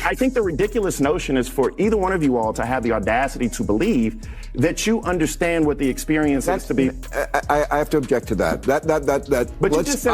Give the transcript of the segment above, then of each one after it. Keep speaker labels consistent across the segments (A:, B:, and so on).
A: I think the ridiculous notion is for either one of you all to have the audacity to believe that you understand what the experience is to be.
B: I have to object to that.
A: But you just said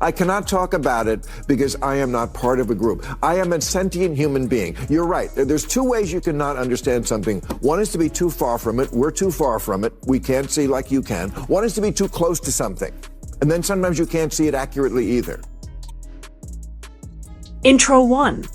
B: I cannot talk about it because I am not part of a group. I am a sentient human being. You're right. There's two ways you cannot understand something. One is to be too far from it. We're too far from it. We can't see like you can. One is to be too close to something. And then sometimes you can't see it accurately either.
C: Intro 1.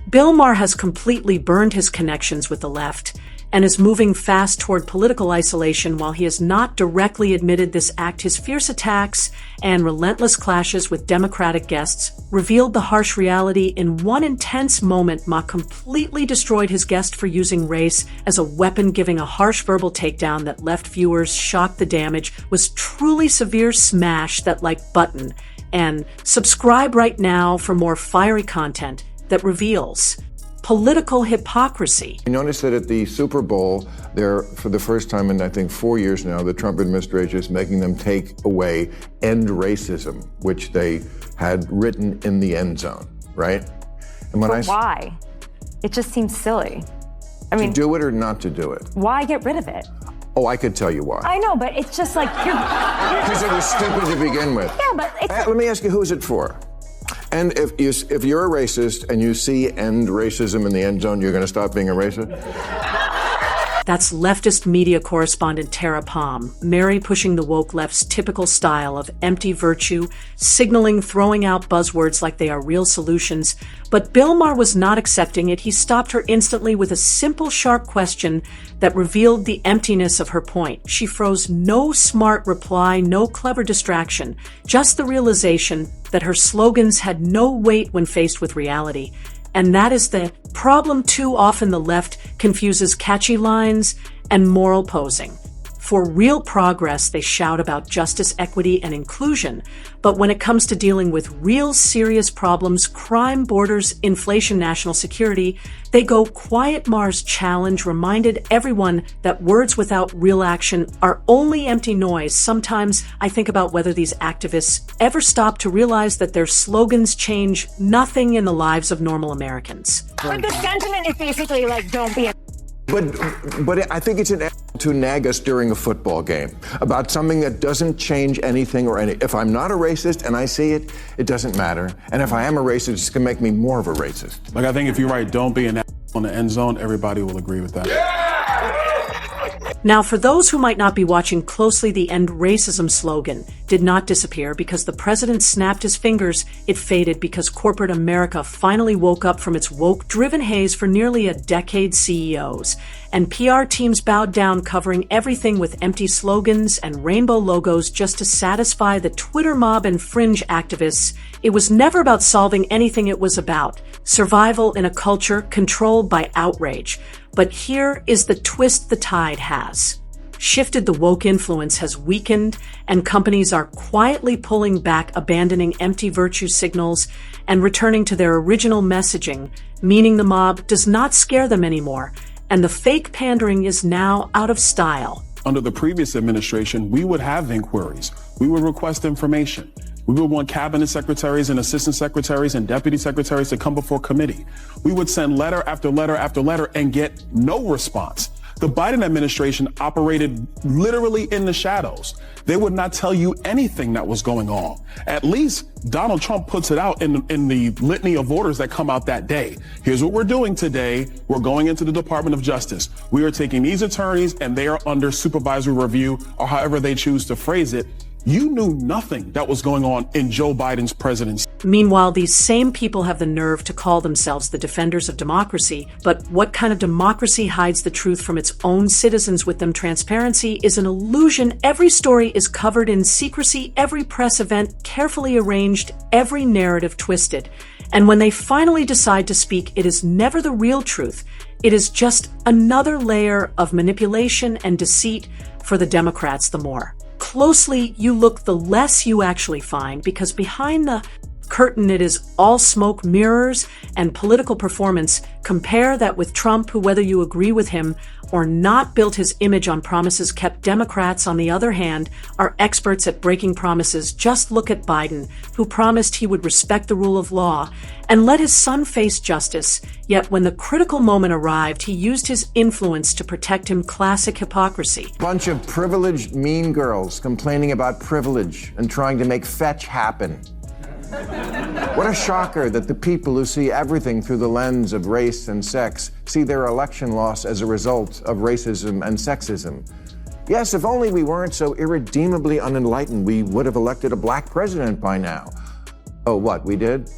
C: Bill Maher has completely burned his connections with the left and is moving fast toward political isolation. While he has not directly admitted this act, his fierce attacks and relentless clashes with Democratic guests revealed the harsh reality. In one intense moment, Maher completely destroyed his guest for using race as a weapon, giving a harsh verbal takedown that left viewers shocked. The damage was truly severe. Smash that like button and subscribe right now for more fiery content that reveals political hypocrisy.
B: I noticed that at the Super Bowl, there, for the first time in, I think, 4 years now, the Trump administration is making them take away "end racism," which they had written in the end zone, right? And when
D: why? It just seems silly. I mean,
B: to do it or not to do it?
D: Why get rid of it?
B: Oh, I could tell you why.
D: I know, but it's just like
B: because it was stupid to begin with.
D: Yeah, but
B: let me ask you, who's it for? And if you're a racist and you see "end racism" in the end zone, you're going to stop being a racist?
C: That's leftist media correspondent Tara Palm, Mary pushing the woke left's typical style of empty virtue, signaling, throwing out buzzwords like they are real solutions. But Bill Maher was not accepting it. He stopped her instantly with a simple, sharp question that revealed the emptiness of her point. She froze. No smart reply, no clever distraction, just the realization that her slogans had no weight when faced with reality. And that is the problem. Too often the left confuses catchy lines and moral posing. For real progress, they shout about justice, equity, and inclusion. But when it comes to dealing with real serious problems, crime, borders, inflation, national security, they go quiet. Maher's challenge reminded everyone that words without real action are only empty noise. Sometimes I think about whether these activists ever stop to realize that their slogans change nothing in the lives of normal Americans.
D: But the sentiment is basically like, don't be a...
B: But I think it's an to nag us during a football game about something that doesn't change anything or any. If I'm not a racist and I see it, it doesn't matter. And if I am a racist, it's going to make me more of a racist.
E: Like, I think if you write "don't be an on the end zone," everybody will agree with that.
C: Now, for those who might not be watching closely, the "end racism" slogan did not disappear because the president snapped his fingers. It faded because corporate America finally woke up from its woke-driven haze. For nearly a decade, CEOs and PR teams bowed down, covering everything with empty slogans and rainbow logos just to satisfy the Twitter mob and fringe activists. It was never about solving anything. It was about survival in a culture controlled by outrage. But here is the twist: the tide has shifted. The woke influence has weakened, and companies are quietly pulling back, abandoning empty virtue signals and returning to their original messaging, meaning the mob does not scare them anymore, and the fake pandering is now out of style.
E: Under the previous administration, we would have inquiries. We would request information. We would want cabinet secretaries and assistant secretaries and deputy secretaries to come before committee. We would send letter after letter after letter and get no response. The Biden administration operated literally in the shadows. They would not tell you anything that was going on. At least Donald Trump puts it out in the litany of orders that come out that day. Here's what we're doing today. We're going into the Department of Justice. We are taking these attorneys and they are under supervisory review, or however they choose to phrase it. You knew nothing that was going on in Joe Biden's presidency.
C: Meanwhile, these same people have the nerve to call themselves the defenders of democracy. But what kind of democracy hides the truth from its own citizens with them? Transparency is an illusion. Every story is covered in secrecy, every press event carefully arranged, every narrative twisted. And when they finally decide to speak, it is never the real truth. It is just another layer of manipulation and deceit. For the Democrats, the more closely you look, the less you actually find, because behind the curtain, it is all smoke, mirrors, and political performance. Compare that with Trump, who, whether you agree with him or not, built his image on promises kept. Democrats, on the other hand, are experts at breaking promises. Just look at Biden, who promised he would respect the rule of law and let his son face justice. Yet when the critical moment arrived, he used his influence to protect him. Classic hypocrisy.
B: Bunch of privileged mean girls complaining about privilege and trying to make fetch happen. What a shocker that the people who see everything through the lens of race and sex see their election loss as a result of racism and sexism. Yes, if only we weren't so irredeemably unenlightened, we would have elected a black president by now. Oh, what, we did?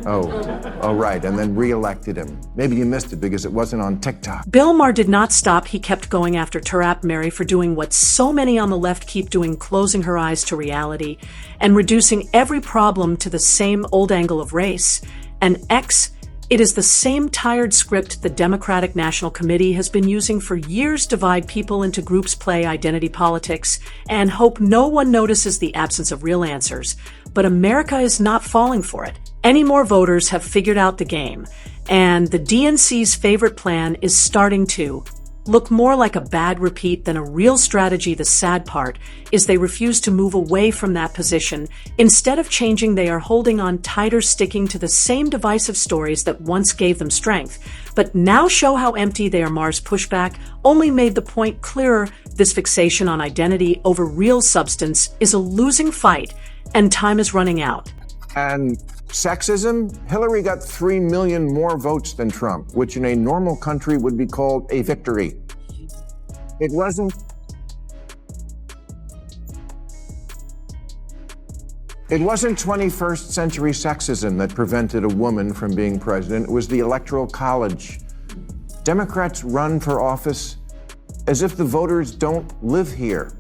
B: Oh, right, and then re-elected him. Maybe you missed it because it wasn't on TikTok.
C: Bill Maher did not stop. He kept going after Terap Mary for doing what so many on the left keep doing, closing her eyes to reality and reducing every problem to the same old angle of race. And it is the same tired script the Democratic National Committee has been using for years. Divide people into groups, play identity politics, and hope no one notices the absence of real answers. But America is not falling for it. Any more voters have figured out the game, and the DNC's favorite plan is starting to look more like a bad repeat than a real strategy. The sad part is they refuse to move away from that position. Instead of changing, they are holding on tighter, sticking to the same divisive stories that once gave them strength, but now show how empty they are. Maher's pushback only made the point clearer. This fixation on identity over real substance is a losing fight, and time is running out.
B: And sexism? Hillary got 3 million more votes than Trump, which in a normal country would be called a victory. It wasn't 21st century sexism that prevented a woman from being president. It was the Electoral College. Democrats run for office as if the voters don't live here,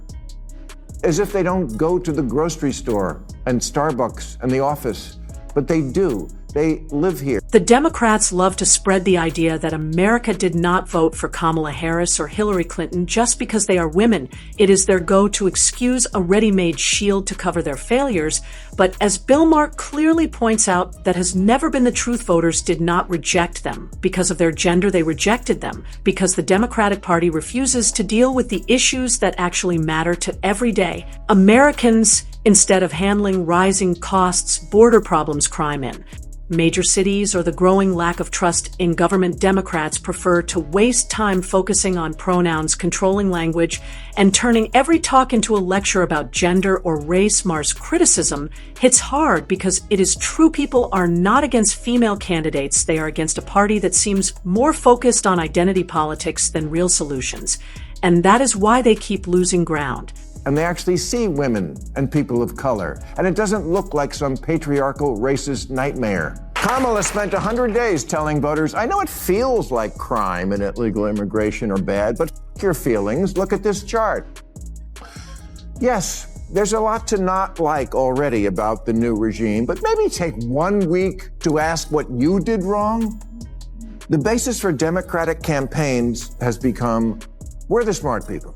B: as if they don't go to the grocery store and Starbucks and the office. But they do. They live here.
C: The Democrats love to spread the idea that America did not vote for Kamala Harris or Hillary Clinton just because they are women. It is their go-to excuse, a ready-made shield to cover their failures. But as Bill Maher clearly points out, that has never been the truth. Voters did not reject them because of their gender. They rejected them because the Democratic Party refuses to deal with the issues that actually matter to everyday Americans. Instead of handling rising costs, border problems, crime in major cities, or the growing lack of trust in government, Democrats prefer to waste time focusing on pronouns, controlling language, and turning every talk into a lecture about gender or race. Maher's criticism hits hard because it is true. People are not against female candidates. They are against a party that seems more focused on identity politics than real solutions. And that is why they keep losing ground.
B: And they actually see women and people of color. And it doesn't look like some patriarchal, racist nightmare. Kamala spent 100 days telling voters, I know it feels like crime and illegal immigration are bad, but f*** your feelings. Look at this chart. Yes, there's a lot to not like already about the new regime, but maybe take 1 week to ask what you did wrong. The basis for Democratic campaigns has become, we're the smart people.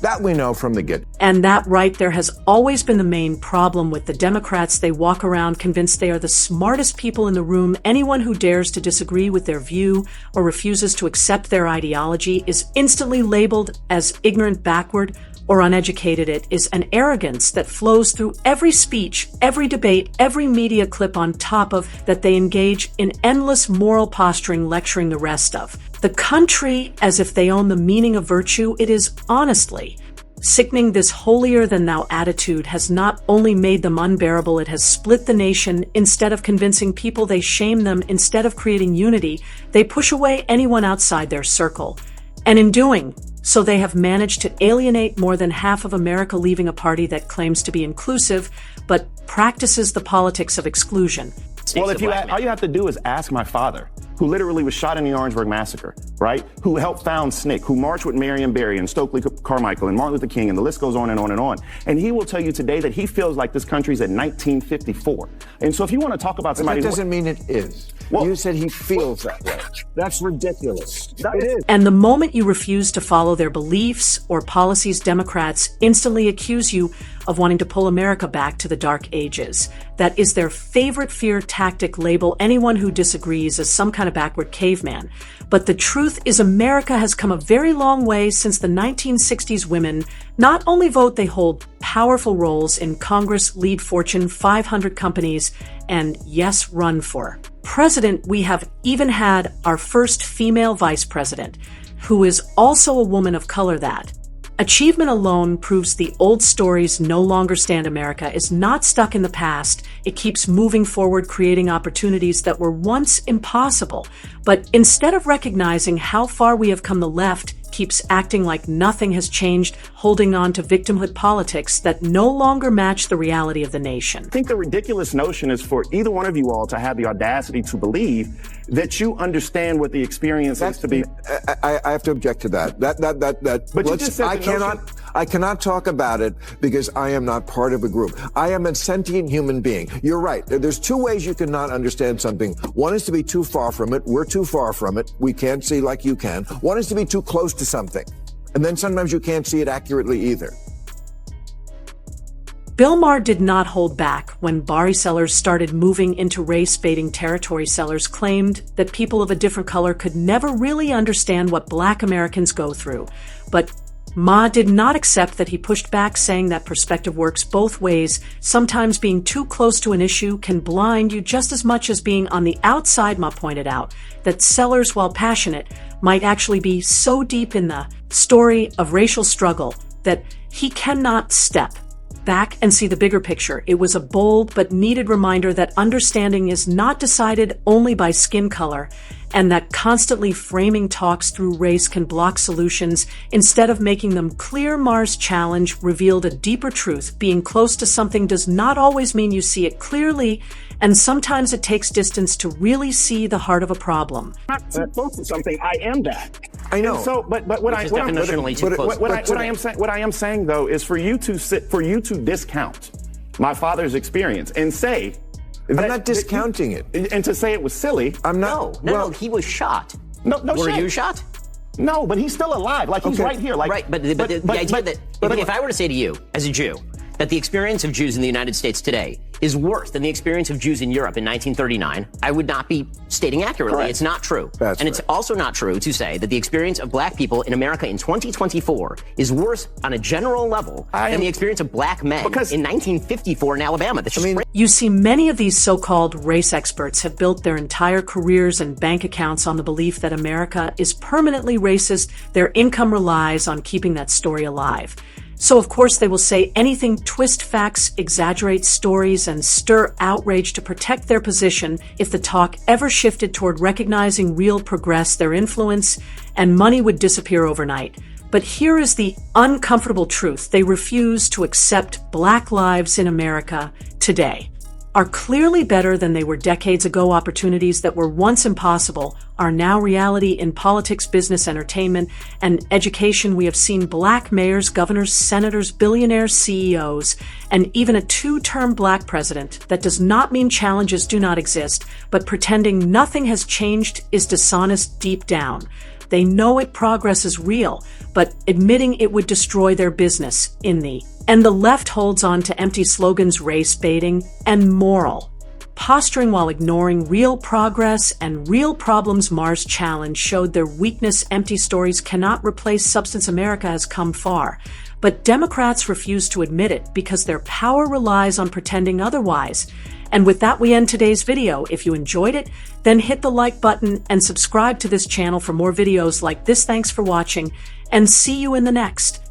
B: That we know from the get.
C: And that right there has always been the main problem with the Democrats. They walk around convinced they are the smartest people in the room. Anyone who dares to disagree with their view or refuses to accept their ideology is instantly labeled as ignorant, backward, or uneducated. It is an arrogance that flows through every speech, every debate, every media clip, on top of that they engage in endless moral posturing, lecturing the rest of the country as if they own the meaning of virtue. It is honestly sickening. This holier-than-thou attitude has not only made them unbearable, it has split the nation. Instead of convincing people, they shame them. Instead of creating unity, they push away anyone outside their circle. And in doing so, they have managed to alienate more than half of America, leaving a party that claims to be inclusive, but practices the politics of exclusion.
A: Well, all you have to do is ask my father, who literally was shot in the Orangeburg Massacre, right? Who helped found SNCC, who marched with Marion Barry and Stokely Carmichael and Martin Luther King, and the list goes on and on and on. And he will tell you today that he feels like this country's at 1954. And so if you want to talk about somebody...
B: But that doesn't mean it is. You said he feels that way. That's ridiculous. It is.
C: And the moment you refuse to follow their beliefs or policies, Democrats instantly accuse you of wanting to pull America back to the dark ages. That is their favorite fear tactic, label anyone who disagrees as some kind of backward caveman. But the truth is America has come a very long way since the 1960s. Women not only vote, they hold powerful roles in Congress, lead Fortune 500 companies, and yes, run for president. We have even had our first female vice president, who is also a woman of color. That achievement alone proves the old stories no longer stand. America is not stuck in the past. It keeps moving forward, creating opportunities that were once impossible. But instead of recognizing how far we have come, the left keeps acting like nothing has changed, holding on to victimhood politics that no longer match the reality of the nation.
A: I think the ridiculous notion is for either one of you all to have the audacity to believe that you understand what the experience is to be.
B: I have to object to that.
A: But you just said
B: I cannot talk about it because I am not part of a group. I am a sentient human being. You're right. There's two ways you cannot understand something. One is to be too far from it. We're too far from it. We can't see like you can. One is to be too close to something. And then sometimes you can't see it accurately either.
C: Bill Maher did not hold back when Bari sellers started moving into race-baiting territory. Sellers claimed that people of a different color could never really understand what Black Americans go through. But Ma did not accept that. He pushed back, saying that perspective works both ways. Sometimes being too close to an issue can blind you just as much as being on the outside. Ma pointed out that sellers, while passionate, might actually be so deep in the story of racial struggle that he cannot step back and see the bigger picture. It was a bold but needed reminder that understanding is not decided only by skin color, and that constantly framing talks through race can block solutions instead of making them clear. Maher's challenge revealed a deeper truth. Being close to something does not always mean you see it clearly, and sometimes it takes distance to really see the heart of a problem.
A: I'm not too close to something. I am that.
B: I know.
A: And so, but what I am saying though is for you to discount my father's experience and say
B: I'm not discounting it.
A: And to say it was silly.
B: I'm not.
F: No, he was shot.
A: No
F: Were
A: shit.
F: you shot?
A: No, but he's still alive. Like he's right here. Like
F: right, but the idea that if I were to say to you as a Jew that the experience of Jews in the United States today is worse than the experience of Jews in Europe in 1939, I would not be stating accurately. Correct. It's not true.
B: That's
F: and it's also not true to say that the experience of Black people in America in 2024 is worse on a general level than the experience of Black men in 1954 in Alabama.
C: You see, many of these so-called race experts have built their entire careers and bank accounts on the belief that America is permanently racist. Their income relies on keeping that story alive. So, of course, they will say anything, twist facts, exaggerate stories, and stir outrage to protect their position. If the talk ever shifted toward recognizing real progress, their influence and money would disappear overnight. But here is the uncomfortable truth. They refuse to accept Black lives in America today are clearly better than they were decades ago. Opportunities that were once impossible are now reality in politics, business, entertainment, and education. We have seen Black mayors, governors, senators, billionaires, CEOs, and even a two-term Black president. That does not mean challenges do not exist, but pretending nothing has changed is dishonest deep down. They know it, progress is real, but admitting it would destroy their business and the left holds on to empty slogans, race baiting, and moral posturing while ignoring real progress and real problems. Maher's challenge showed their weakness. Empty stories cannot replace substance. America has come far, but Democrats refuse to admit it because their power relies on pretending otherwise. And with that, we end today's video. If you enjoyed it, then hit the like button and subscribe to this channel for more videos like this. Thanks for watching, and see you in the next.